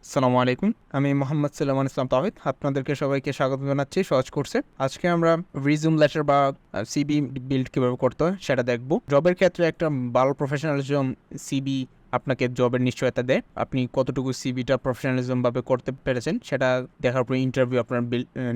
আসসালামু আলাইকুম। আমি মোহাম্মদ সুলাইমান ইসলাম তাওহিদ। আপনাদেরকে সবাইকে স্বাগত জানাচ্ছি সহজ কোর্সে। আজকে আমরা রিজিউম লেটার বা সিভি বিল্ড কীভাবে করতে হয় সেটা দেখব। জবের ক্ষেত্রে একটা ভালো প্রফেশনালিজম সিভি আপনাকে জবের নিশ্চয়তা দেয়। আপনি কতটুকু সিভিটা প্রফেশনালিজমভাবে করতে পেরেছেন সেটা দেখার উপর ইন্টারভিউ আপনার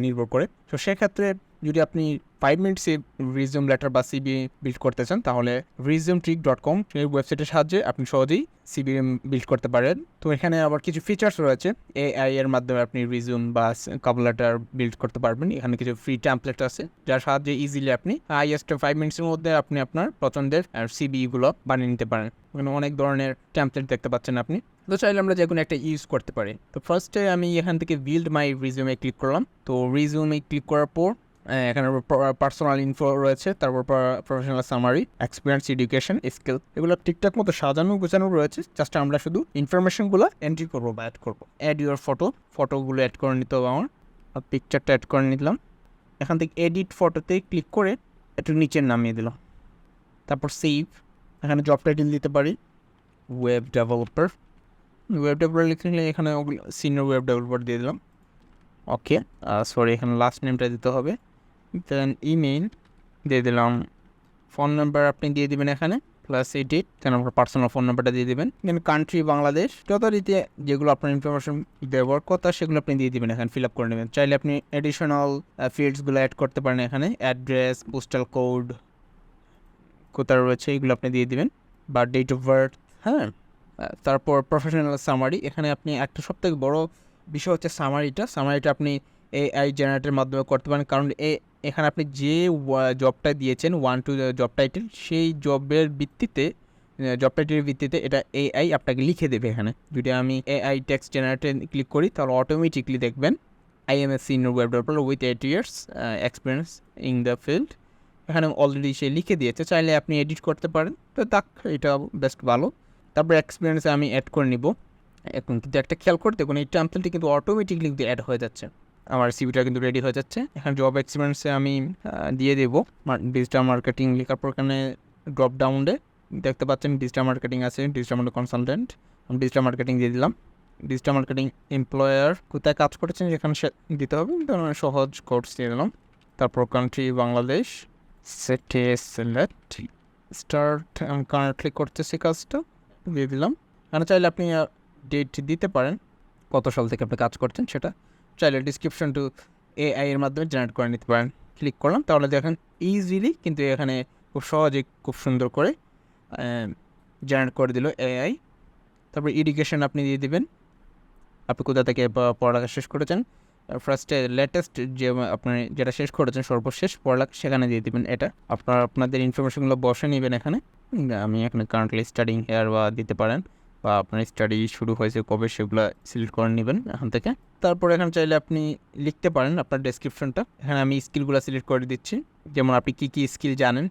নির্ভর করে। তো সেক্ষেত্রে যদি আপনি 5 মিনিটসে রিজিউম লেটার বা সিভি বিল্ড করতে চান তাহলে resumetrick.com এই ওয়েবসাইটের সাহায্যে আপনি সহজেই সিভি বিল্ড করতে পারেন। তো এখানে আবার কিছু ফিচার্স রয়েছে। এআই এর মাধ্যমে আপনি রিজিউম বা কভার লেটার বিল্ড করতে পারবেন। এখানে কিছু ফ্রি টেমপ্লেট আছে যার সাহায্যে ইজিলি আপনি হাইয়েস্ট 5 মিনিটসের মধ্যে আপনি আপনার পছন্দের সিভিগুলো বানিয়ে নিতে পারেন। এখানে অনেক ধরনের টেমপ্লেট দেখতে পাচ্ছেন আপনি। তো চাইলে আমরা যে কোনো একটা ইউজ করতে পারি। তো ফার্স্টে আমি এখান থেকে বিল্ড মাই রিজিউমে ক্লিক করলাম। তো রিজিউমে ক্লিক করার পর এখানে পার্সোনাল ইনফো রয়েছে, তারপর professional summary, experience, education, skill, এগুলো ঠিকঠাক মতো সাজানো গোছানো রয়েছে। জাস্ট আমরা শুধু ইনফরমেশনগুলো এন্ট্রি করবো বা অ্যাড করবো। অ্যাড ইউর ফটোগুলো অ্যাড করে নিতে হবে। আমার পিকচারটা অ্যাড করে নিলাম। এখান থেকে এডিট ফটোতে ক্লিক করে একটু নিচে নামিয়ে দিলাম। তারপর সেভ। এখানে জব টাইটেল দিতে পারি ওয়েব ডেভেলপার। লিখলে এখানে সিনিয়র ওয়েব ডেভেলপার দিয়ে দিলাম। ওকে, সরি, এখানে লাস্ট নেমটা দিতে হবে। দেন ইমেইল দিয়ে দিলাম। ফোন নাম্বার আপনি দিয়ে দিবেন এখানে +88, দেন আপনার পার্সোনাল ফোন নাম্বারটা দিয়ে দিবেন। দেন কান্ট্রি বাংলাদেশ, যথারীতি যেগুলো আপনার ইনফরমেশন ব্যবহার কথা সেগুলো আপনি দিয়ে দিবেন, এখানে ফিল আপ করে নেবেন। চাইলে আপনি এডিশনাল ফিল্ডসগুলো অ্যাড করতে পারেন। এখানে অ্যাড্রেস, পোস্টাল কোড কোথায় রয়েছে এগুলো আপনি দিয়ে দিবেন, বা ডেট অফ বার্থ। হ্যাঁ, তারপর প্রফেশনাল সামারি। এখানে আপনি একটা সবথেকে বড় বিষয় হচ্ছে সামারিটা আপনি এআই জেনারেটের মাধ্যমে করতে পারেন, কারণ এখানে আপনি যে জবটা দিয়েছেন 1 to জব টাইটেল, সেই জবের ভিত্তিতে এটা এআই আপনাকে লিখে দেবে। এখানে যদি আমি এআই টেক্সট জেনারেটে ক্লিক করি তাহলে অটোমেটিকলি দেখবেন I M a senior web developer with 8 years experience in the field. এখানে অলরেডি সে লিখে দিয়েছে, চাইলে আপনি এডিট করতে পারেন। তো এটা বেস্ট ভালো। তারপর এক্সপিরিয়েন্সে আমি অ্যাড করে নিব। এখন কিন্তু একটা খেয়াল করে দেখুন, এই টেমপ্লেটটি কিন্তু অটোমেটিকলি কিন্তু অ্যাড হয়ে যাচ্ছে। আমার সিভিটা কিন্তু রেডি হয়ে যাচ্ছে। এখানে জব এক্সপিরিয়েন্সে আমি দিয়ে দেবো ডিজিটাল মার্কেটিং লেখার পর এখানে ড্রপ ডাউনে দেখতে পাচ্ছেন ডিজিটাল মার্কেটিং আছে, ডিজিটাল মার্কেটিং কনসালটেন্ট। আমি ডিজিটাল মার্কেটিং দিয়ে দিলাম। ডিজিটাল মার্কেটিং এমপ্লয়ার কোথায় কাজ করেছেন এখানে দিতে হবে, সহজ কোর্স দিয়ে দিলাম। তারপর কান্ট্রি বাংলাদেশ, সেটে সিলেক্ট, স্টার্ট, আমি কারেন্টলি করতেছি কাজটা, দিয়ে দিলাম। এখানে চাইলে আপনি ডেট দিতে পারেন কত সাল থেকে আপনি কাজ করছেন সেটা। চাইলে ডিসক্রিপশন টু এআই এর মাধ্যমে জেনারেট করে নিতে পারেন। ক্লিক করলাম, তাহলে দেখেন ইজিলি কিন্তু এখানে খুব সহজে খুব সুন্দর করে জেনারেট করে দিল এআই। তারপর এডুকেশন আপনি দিয়ে দিবেন, আপনি কোথা থেকে পড়ালেখা শেষ করেছেন। ফার্স্টে লেটেস্ট যে আপনি যেটা শেষ করেছেন সর্বশেষ পড়ালেখা সেখানে দিয়ে দেবেন। এটা আপনাদের ইনফরমেশনগুলো বসে নেবেন এখানে। আমি এখানে কারেন্টলি স্টাডিং হেয়ার বা দিতে পারেন, বা আপনার স্টাডি শুরু হয়েছে কবে সেগুলো সিলেক্ট করে নেবেন এখান থেকে। তারপর এখানে চাইলে আপনি লিখতে পারেন আপনার ডেসক্রিপশনটা। এখানে আমি স্কিলগুলো সিলেক্ট করে দিচ্ছি, যেমন আপনি কী স্কিল জানেন।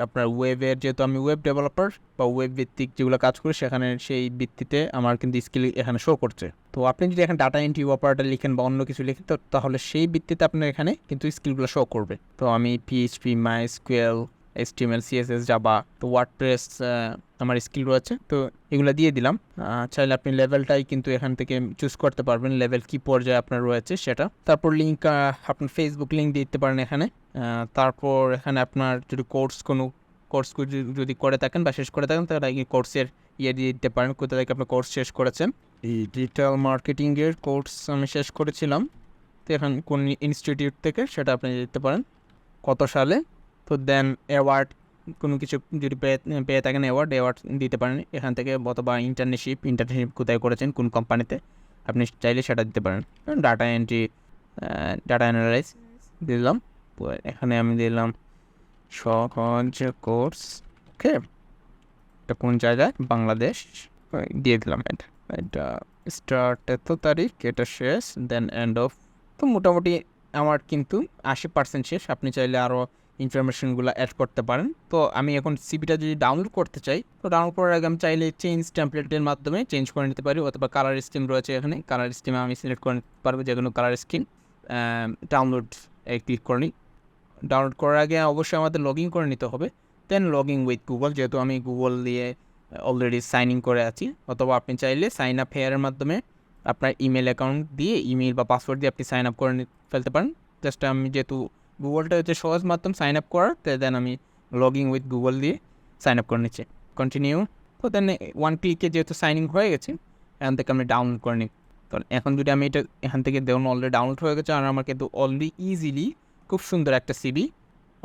আপনার ওয়েবের, যেহেতু আমি ওয়েব ডেভেলপার বা ওয়েব ভিত্তিক যেগুলো কাজ করি সেখানে সেই ভিত্তিতে আমার কিন্তু স্কিল এখানে শো করছে। তো আপনি যদি এখানে ডাটা এন্ট্রি অপারেটর লিখেন বা অন্য কিছু লিখেন তাহলে সেই ভিত্তিতে আপনার এখানে কিন্তু স্কিলগুলো শো করবে। তো আমি PHP, MySQL, HTML, CSS, Java, তো ওয়ার্ডপ্রেস আমার স্কিল রয়েছে, তো এগুলো দিয়ে দিলাম। চাইলে আপনি লেভেলটাই কিন্তু এখান থেকে চুজ করতে পারবেন, লেভেল কি পর্যায়ে আপনার রয়েছে সেটা। তারপর লিঙ্ক, আপনার ফেসবুক লিঙ্ক দিতে পারেন এখানে। তারপর এখানে আপনার যদি কোনো কোর্স যদি করে থাকেন বা শেষ করে থাকেন তাহলে এই কোর্সের দিয়ে দিতে পারেন, কোথা থেকে আপনি কোর্স শেষ করেছেন। এই ডিজিটাল মার্কেটিংয়ের কোর্স আমি শেষ করেছিলাম, তো এখন কোন ইনস্টিটিউট থেকে সেটা আপনি দিতে পারেন, কত সালে। তো দেন অ্যাওয়ার্ড, কোনো কিছু যদি পেয়ে থাকেন অ্যাওয়ার্ড দিতে পারেন এখান থেকে, অথবা ইন্টার্নশিপ কোথায় করেছেন কোন কোম্পানিতে আপনি চাইলে সেটা দিতে পারেন। ডাটা এন্ট্রি, ডাটা অ্যানালাইজ দিলাম। এখানে আমি দিলাম সহজ কোর্স। ওকে, এটা কোন জায়গায়, বাংলাদেশ দিয়ে দিলাম। এটা স্টার্ট এত তারিখ, এটা শেষ, দেন এন্ড অফ। তো মোটামুটি আমার কিন্তু 80% শেষ। আপনি চাইলে আরও ইনফরমেশনগুলো অ্যাড করতে পারেন। তো আমি এখন সিভিটা যদি ডাউনলোড করতে চাই, তো ডাউনলোড করার আগে আমি চাইলে চেঞ্জ টেমপ্লেটের মাধ্যমে চেঞ্জ করে নিতে পারি, অথবা কালার স্কিম রয়েছে এখানে, কালার স্কিমে আমি সিলেক্ট করে নিতে পারবো যে কোনো কালার স্কিম। ডাউনলোড ক্লিক করে নিই। ডাউনলোড করার আগে অবশ্যই আমাদের লগ ইন করে নিতে হবে। দেন লগ ইন উইথ গুগল, যেহেতু আমি গুগল দিয়ে অলরেডি সাইন ইন করে আছি, অথবা আপনি চাইলে সাইন আপ হেয়ারের মাধ্যমে আপনার ইমেল অ্যাকাউন্ট দিয়ে ইমেল বা পাসওয়ার্ড দিয়ে আপনি সাইন আপ করে ফেলতে পারেন। জাস্ট আমি যেহেতু গুগলটা হচ্ছে সহজ মাধ্যম সাইন আপ করার, তাই দেন আমি লগ ইন উইথ গুগল দিয়ে সাইন আপ করে নিচ্ছি। কন্টিনিউ। তো দেন ওয়ান ক্লিকে যেহেতু সাইন ইন হয়ে গেছে, এখান থেকে আমি ডাউনলোড করে নিই। তো এখন যদি আমি এটা এখান থেকে দেখুন অলরেডি ডাউনলোড হয়ে গেছে, আর আমার কিন্তু অলরেডি ইজিলি খুব সুন্দর একটা সিবি,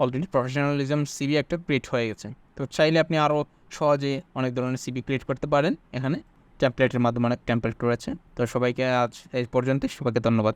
অলরেডি প্রফেশনালিজম সিবি একটা ক্রিয়েট হয়ে গেছে। তো চাইলে আপনি আরও সহজে অনেক ধরনের সিবি ক্রিয়েট করতে পারেন। এখানে টেমপ্লেটের মাধ্যমে অনেক টেমপ্লেট রয়েছে। তো সবাইকে আজ এই পর্যন্ত, সবাইকে ধন্যবাদ।